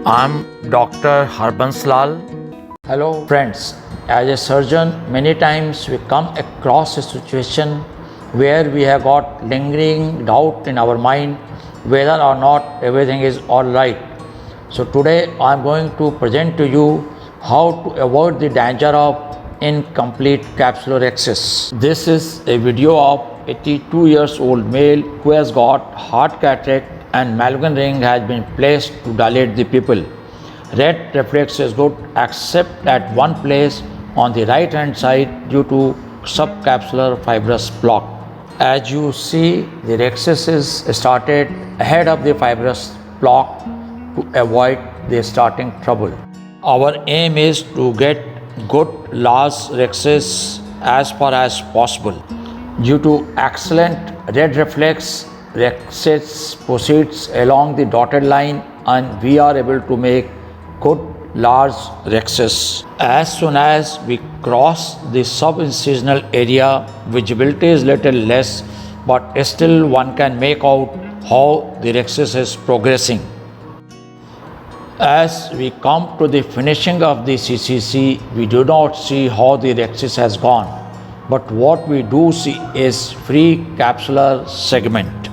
I'm Dr. Harbansh Lal. Hello friends, as a surgeon many times we come across a situation where we have got lingering doubt in our mind whether or not everything is alright. So today I'm going to present to you how to avoid the danger of incomplete capsulorhexis. This is a video of 82 years old male who has got hard cataract and Malvern ring has been placed to dilate the pupil. Red reflex is good except at one place on the right hand side due to subcapsular fibrous block. As you see, the rhexis is started ahead of the fibrous block to avoid the starting trouble. Our aim is to get good large rhexis as far as possible. Due to excellent red reflex, rhexis proceeds along the dotted line and we are able to make good large rhexis. As soon as we cross the subincisional area, visibility is little less, but still one can make out how the rhexis is progressing. As we come to the finishing of the CCC, we do not see how the rhexis has gone, but what we do see is free capsular segment.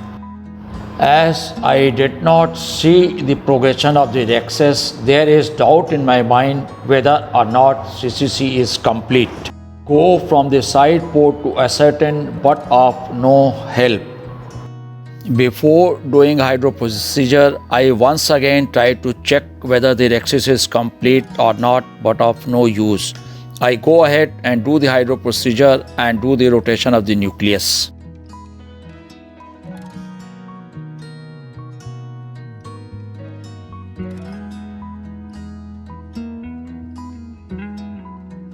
As I did not see the progression of the rhexis, there is doubt in my mind whether or not CCC is complete. Go from the side port to ascertain, but of no help. Before doing hydro procedure, I once again tried to check whether the rhexis is complete or not, but of no use. I go ahead and do the hydro procedure and do the rotation of the nucleus.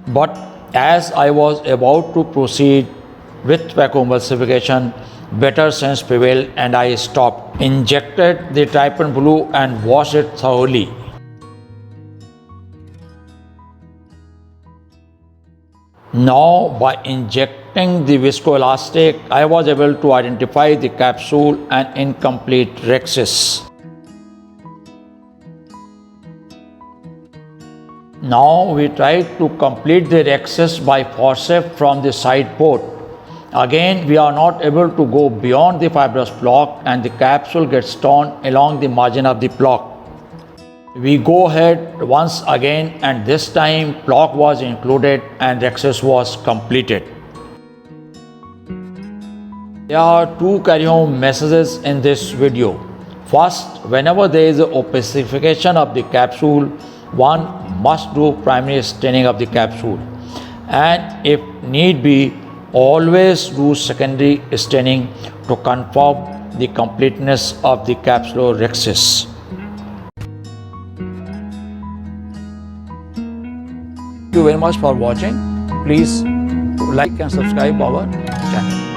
But as I was about to proceed with Phaco emulsification, better sense prevailed and I stopped. Injected the trypan blue and washed it thoroughly. Now, by injecting the viscoelastic, I was able to identify the capsule and incomplete rhexis. Now we try to complete the rhexis by forceps from the side port. Again, we are not able to go beyond the fibrous block and the capsule gets torn along the margin of the block. We go ahead once again and this time block was included and rhexis was completed. There are two carry-home messages in this video. First, whenever there is a opacification of the capsule, one must do primary staining of the capsule and if need be, always do secondary staining to confirm the completeness of the capsulorhexis. Thank you very much for watching. Please like and subscribe our channel.